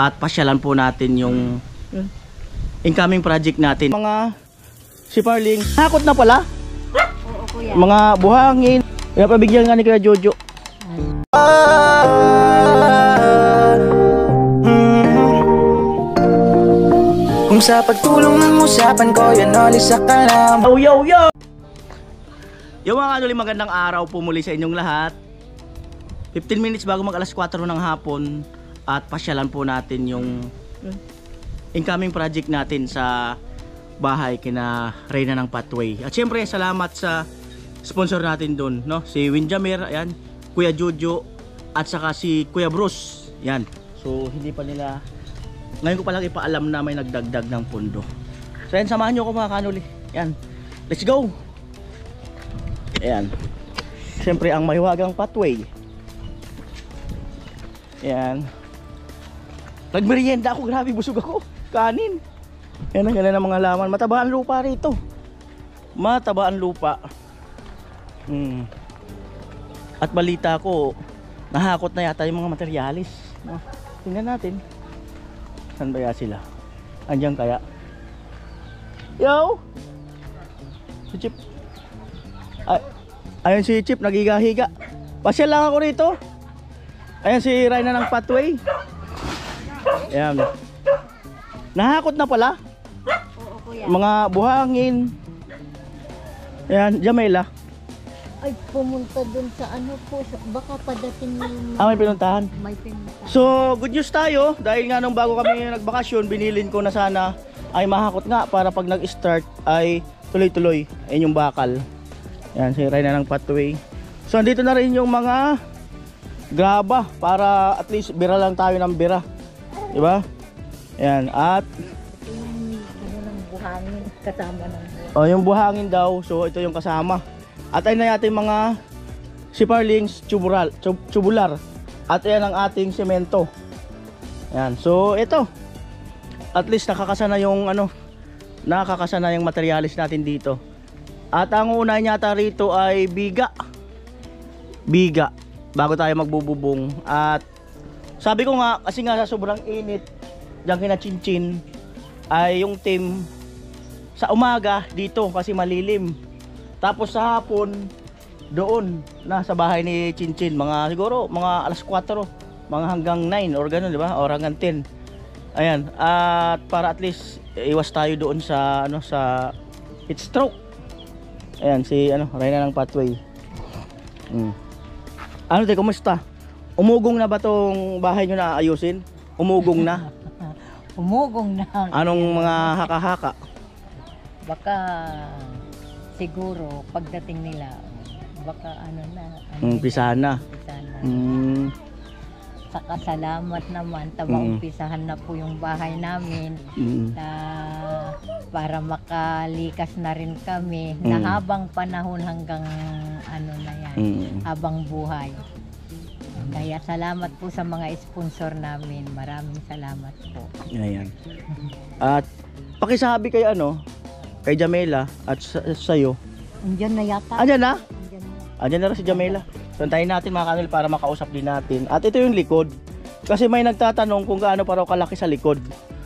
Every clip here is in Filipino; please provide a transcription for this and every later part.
at pasyalan po natin yung incoming project natin. Mga siparling, hakot na pala. Oo, kuya. Mga buhangin. Pabigyan nga ni Kuya Jojo. Kung sa pagtulong ng usapan ko, yan alis sa kalam. Yo! Yung mga kanuli, magandang araw po muli sa inyong lahat. 15 minutes bago mag alas 4 ng hapon at pasyalan po natin yung incoming project natin sa bahay kina Reyna ng Pathway. At syempre salamat sa sponsor natin doon, no? Si Windjammer, ayan, Kuya Jojo at saka si Kuya Bruce. Yan. So hindi pa nila, ngayon ko pa lang ipaalam na may nagdagdag ng pondo. So yan, samahan nyo ko mga kanuli. Yan. Let's go. Ayan. Siyempre ang Mahiwagang Pathway. Ayan. Nagmerienda ako, grabe, busog ako. Kanin. Yan ang ganda ng mga laman. Matabaan lupa rito. Matabaan lupa. At balita ko, nahakot na yata yung mga materialis. No? Tingnan natin. Saan ba sila? Andiyan kaya? Yo! Si Chip. Ayun si Chip, nagiga-higa. Pasyal lang ako rito. Ayan si Reyna ng Pathway. Ayan. Nahakot na pala. Oo, kuya. Mga buhangin. Ayan, Jamela. Ay, pumunta dun sa ano po. Baka padating yung... May pinuntahan. May pinuntahan. So, good news tayo. Dahil nga nung bago kami nagbakasyon, binilin ko na sana ay mahakot nga para pag nag-start ay tuloy-tuloy. Ayan yung bakal. Ayan, si Reyna ng Pathway. So, andito na rin yung mga graba para at least bira lang tayo ng bira. Diba? Ayan, at Yung ng buhangin, kasama ng buhangin. oh, yung buhangin daw. So, ito yung kasama. At ayun na ating mga siparlings tubular. At ayan ang ating semento. Ayan, so ito. At least nakakasana yung nakakasana yung materialis natin dito. At ang unahin yata rito ay biga bago tayo magbububong. At sabi ko nga, kasi nga sa sobrang init diyan kina Chinchin, ay yung team sa umaga dito kasi malilim, tapos sa hapon doon na sa bahay ni Chinchin, mga siguro mga alas 4, mga hanggang 9 or gano'n, di ba? Or hanggang 10. Ayan, at para at least iwas tayo doon sa sa heat stroke. Ayan si Reyna ng Pathway. Kumusta? Umugong na ba tong bahay nyo na ayusin? Umugong na? Umugong na. Anong mga haka-haka? Baka siguro pagdating nila, baka Umpisahan na. Saka salamat naman, umpisahan na po yung bahay namin na para makalikas na rin kami na habang panahon hanggang na yan, habang buhay. Kaya salamat po sa mga sponsor namin. Maraming salamat po. Ayan. At pakisabi kay kay Jamela at sa'yo. Andiyan na yata. Andiyan na? Andiyan na rin si Jamela. Tantayin natin mga kanil para makausap din natin. At ito yung likod. Kasi may nagtatanong kung gaano pa raw kalaki sa likod.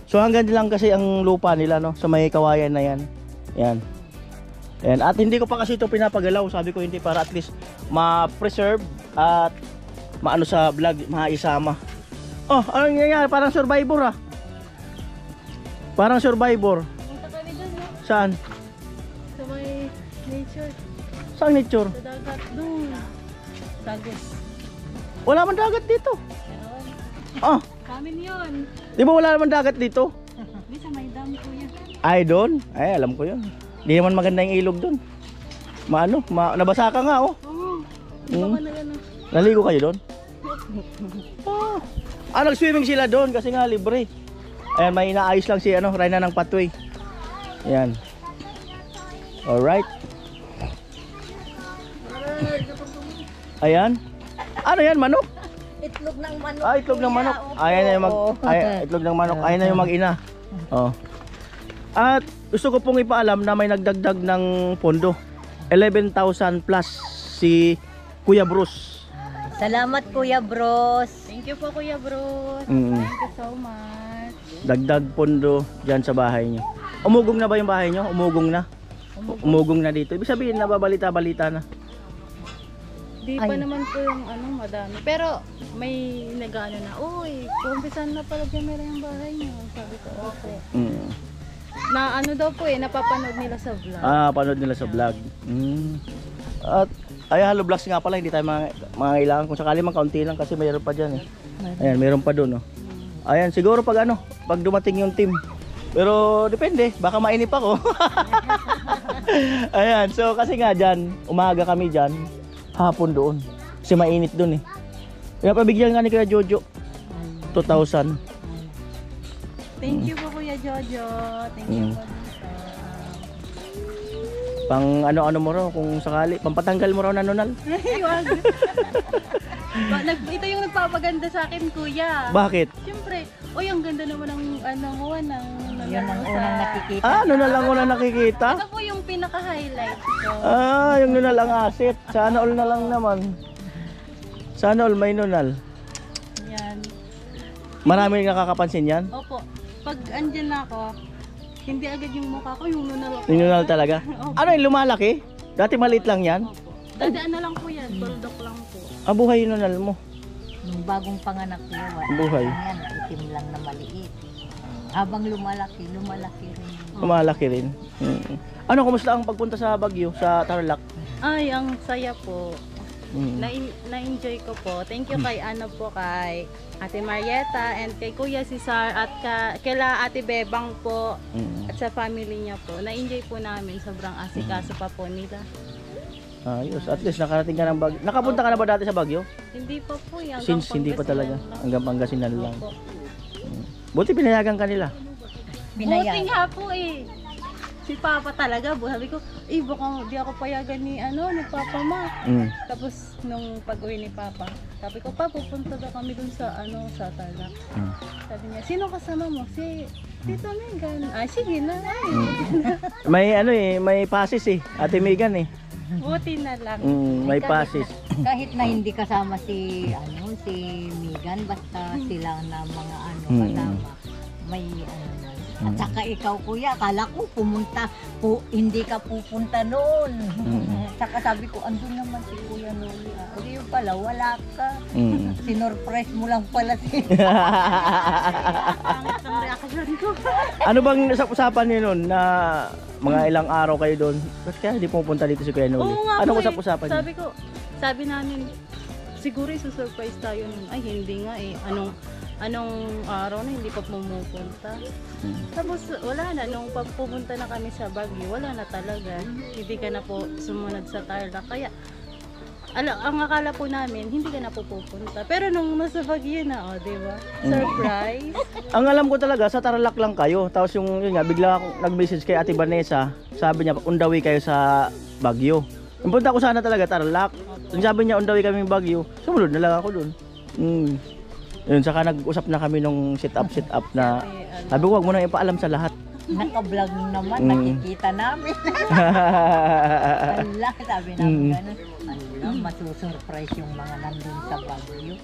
So hanggang lang kasi ang lupa nila sa may kawayan na yan. Yan. Yan. At hindi ko pa kasi ito pinapagalaw. Sabi ko hindi, para at least ma-preserve at maano sa vlog, maisama. Oh, ano nangyayari? Parang survivor ah. Parang survivor. Punta kami dun, no? Saan? Sa may nature. Saan nature? Sa dagat dun. Dagat. Wala man dagat dito. Ah, Kamin yun. di ba wala naman dagat dito? Di sa may dam ko yan. Ay, doon? Ay, alam ko yun. Di naman maganda yung ilog doon. Nabasa ka nga oh. Oo. Naligo kayo doon? Nag-swimming sila doon kasi nga libre. Ayan, may inaayos lang si Reyna ng Pathway. Ayan. Alright. Ayan. Ano yan, manok? Itlog ng manok. Itlog ng manok. Ayan na yung itlog ng manok. Ayan na yung mag-ina. Oh. At gusto ko pong ipaalam na may nagdagdag ng pondo. 11,000 plus si Kuya Bruce. Salamat Kuya Bruce. Thank you po Kuya Bruce. Mm. Thank you so much. Dagdag pondo dyan sa bahay nyo. Umugong na ba yung bahay nyo? Umugong na? Umugong na dito. Ibig sabihin nababalita-balita na. Di pa naman po yung madami. Pero may nag-ano na, uy, kumpisan na pala kamera yung bahay niyo. Sabi ko, okay. Mm. Na daw po napapanood nila sa vlog. Panood nila sa vlog. At ay Halo Vlogs nga pala, hindi tayo mangailangan kung sakali man kaunti lang kasi mayroon pa diyan eh. Ayan, mayroon pa doon, oh. Ayan, siguro pag pag dumating yung team. Pero depende, baka mainip ako. Ayan, so kasi nga diyan, umaga kami diyan, hapon doon. Kasi mainit doon eh. Kaya pabigyan nga ni Kuya Jojo 2,000. Thank you po Kuya Jojo. Thank you po dito. Pang ano mo raw kung sakali, pampatanggal mo raw na nunal. Ay, wag. Ito yung nagpapaganda sa akin, Kuya. Bakit? Siyempre, uy, ang ganda naman ng ng Yun ang unang nakikita. Nunal lang ko na nakikita. Ito po yung pinaka-highlight ko. Yung nunal ang asset. Sana all na lang naman. Sana all may nunal. Yan. Marami nakakapansin yan. Opo. Pag andyan na ako, hindi agad yung mukha ko, yung nunal ako. Yung nunal talaga. Ano yung lumalaki? Dati maliit lang yan. Opo. Dadaan na lang po yan, bulldog lang po. Buhay yung nunal mo. Nung bagong panganak ko yun. Buhay. Yan, itim lang na maliit. Habang lumalaki rin. Lumalaki rin. Kumusta ang pagpunta sa Baguio, sa Tarlac? Ay, ang saya po. Mm. Na-enjoy ko po. Thank you kay kay Ate Marieta and kay Kuya Cesar at kila Ate Bebang po at sa family niya po. Na-enjoy po namin. Sobrang asikaso pa po nila. Ayos. At least nakarating ka ng Baguio. Nakapunta ka na ba dati sa Baguio? Hindi pa po yan. Since hindi pa talaga. Hanggang Pangasinan lang. Opo. Buti pinayagan ka nila. Buti nga po eh. Si Papa talaga, sabi ko, baka di ako payagan ni ni Papa Ma. Tapos nung pag-uwi ni Papa, sabi ko, Pa, pupunta daw kami dun sa sa Tarlac. Sabi niya, sino kasama mo? Si Tita Megan. Ay, sige na. May may passes eh. Ate Megan eh. Buti na lang. May passes. Kahit na hindi kasama si Megan, basta sila na mga kasama. May At saka ikaw kuya, akala ko hindi ka pupunta noon. Saka sabi ko, andun naman si Kuya Noli. Hindi yung pala, wala ka. Sinorpress mo lang pala si Pangit ang reaction ko. Ano bang usapan niyo noon na mga ilang araw kayo doon? Ba't kaya hindi pupunta dito si Kuya Noli? Oo nga Anong po usap-usapan niyo? Sabi namin, siguro isusurprise tayo nun. Ay, hindi nga eh. Anong araw na hindi pa pumupunta. Tapos wala na, nung pupunta na kami sa Baguio, wala na talaga. Hindi ka na po sumunod sa Tarlac. Kaya ang akala po namin, hindi ka na po pupunta. Pero nung nasa Baguio na, di ba? Surprise! Ang alam ko talaga, sa Tarlac lang kayo. Tapos yun nga, bigla akong nag-message kay Ate Vanessa. Sabi niya, undawi kayo sa Baguio. Punta ko sana talaga Tarlac. Sabi niya, undawi kaming Baguio. Sumunod na lang ako dun. Yun, saka nag-usap na kami nung sit up na sabi ko, wag mo nang ipaalam sa lahat. naka-vlog naman, nakikita namin. Wala, sabi namin gano'n. Masusurprise yung mga nandun sa Baguio.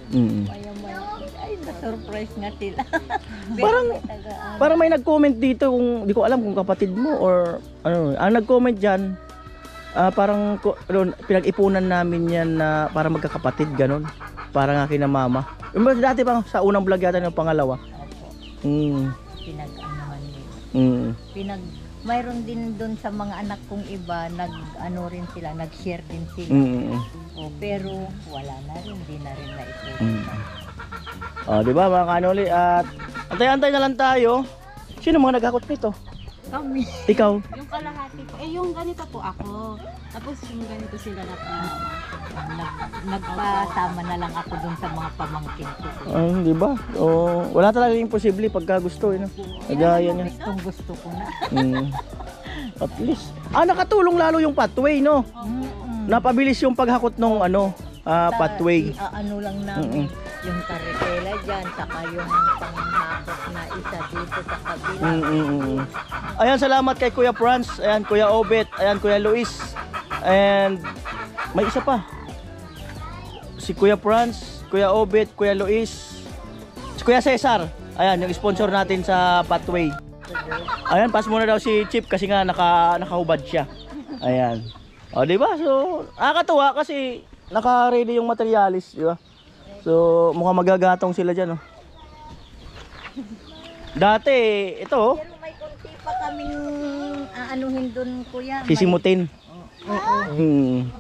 Ay, na-surprise nga sila. Parang may nag-comment dito, kung di ko alam kung kapatid mo or ano, ang nag-comment diyan, parang pinag-ipunan namin yan na para magkakapatid, ganun. Parang akin na mama. Dati pa sa unang vlog yata ng pangalawa. Pinag-anuhan nila. Mayroon din doon sa mga anak kong iba, rin sila, nag-share din sila. Pero wala na rin, hindi na rin na-ipunan. Di ba mga kanoli? At antay-antay na lang tayo. Sino mga naghakot nito? Kami. Ikaw? Yung kalahati po. Yung ganito po ako. Tapos yung ganito sila na Nagpasama na lang ako dun sa mga pamangkin ko. Di ba? Wala talaga imposible pagka gusto. Nagaya niya. Gusto ko na. At least. Nakatulong lalo yung pathway, no? Napabilis yung paghakot nung pathway. Ano lang namin, yung karetela dyan, saka yung panghakot na isa dito sa kabila. Ayan, salamat kay Kuya Franz, ayan, Kuya Obet, ayan, Kuya Luis, and may isa pa. Si Kuya Franz, Kuya Obet, Kuya Luis, si Kuya Cesar. Ayan, yung sponsor natin sa Pathway. Ayan, pass muna daw si Chip kasi nga nakahubad siya. Ayan. O, di ba? So, nakakatuwa kasi naka-ready yung materialis, di ba? So, mukhang magagatong sila dyan, oh. Dati, ito, oh. Pero may konti pa kaming aanuhin doon, kuya. Sisimutin. Oo.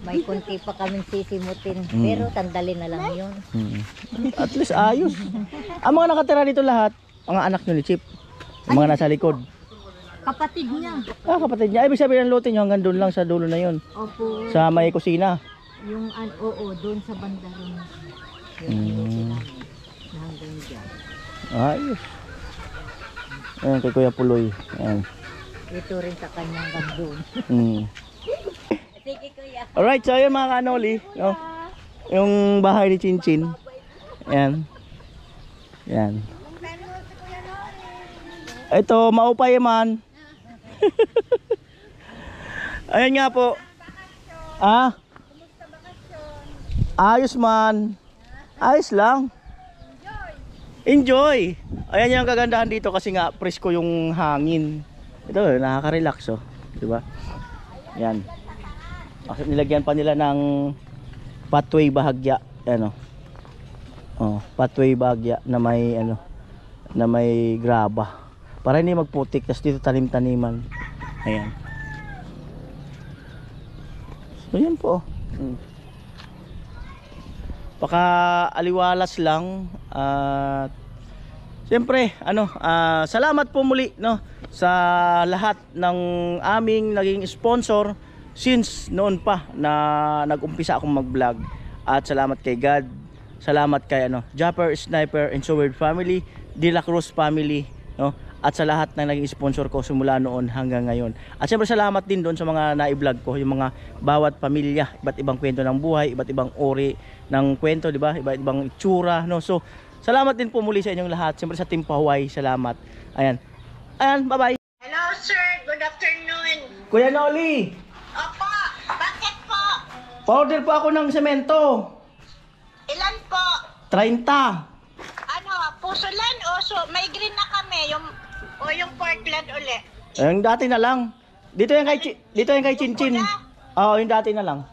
May Hmm. konti pa kaming sisimutin. Pero tandalin na lang yun. At least ayos. Ang mga nakatira dito lahat, mga anak nyo ni Chip. Yung mga nasa likod. Kapatid niya. Kapatid niya. Ibig sabihin ng lote nyo hanggang doon lang sa dulo na yun. Opo. Sa may kusina. Yung, oo, doon sa banda rin. Yung lote namin. Na hanggang dyan. Ayos. Ayan kay Kuya Puloy. Ayan. Ito rin sa kanyang gandun. Sige, kuya. Alright, so ayun mga kanoli. No? Yung bahay ni Chinchin. Ayan. Ayan. Ito, maupay man. Ayan nga po. Ayos man. Ayos lang. Enjoy. Ayan yung kagandahan dito kasi nga presko yung hangin. Ito, nakaka-relax, oh. Diba? Ayan. Nilagyan pa nila ng pathway bahagya. Ano? Oh, pathway bahagya na may ano, na may graba. Para hindi magputik, tapos dito tanim-taniman. Ayan. So yan po. Baka aliwalas lang at siyempre ano, salamat po muli no sa lahat ng aming naging sponsor since noon pa na nag-umpisa akong mag-vlog. At salamat kay God, salamat kay ano, Japper, Sniper, and Soward family, De La Cruz family, no? At sa lahat ng naging sponsor ko simula noon hanggang ngayon. At siyempre salamat din doon sa mga na-vlog ko, yung mga bawat pamilya, iba't ibang kwento ng buhay, iba't ibang uri ng kwento, di ba? Iba't ibang itsura, no? So, salamat din po muli sa inyong lahat. Siyempre sa Team Pahuay, salamat. Ayan. Ayan, bye-bye. Hello sir, good afternoon. Kuya Noli, Opo, bakit po? pa-order po ako ng semento. Ilan po? 30. Ano, pusulan o may green na kami, yung Portland uli. Yung dati na lang. Dito yung kay Chinchin. Oo, yung dati na lang.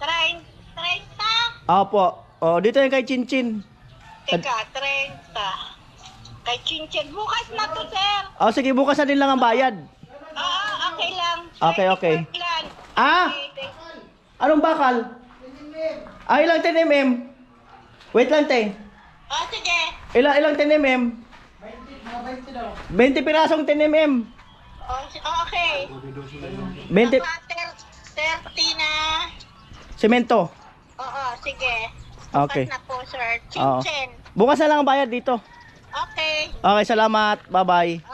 30? Opo. Oh, dito yung kay Chinchin. Teka, 30. Kay Chinchin, bukas na to sir. Oh, sige, bukas na din lang ang bayad. Oo, okay lang. Okay, okay. Portland. Okay. Anong bakal? Ilang 10 mm? Wait lang, te. Sige. Ilang 10 mm? 20 pirasong 10 mm. Okay. 20 30 na. semento. Oo, sige. Okay. Bukas na po sir. Oo. Chinchin. Bukas na lang ang bayad dito. Okay. Okay, salamat. Bye-bye.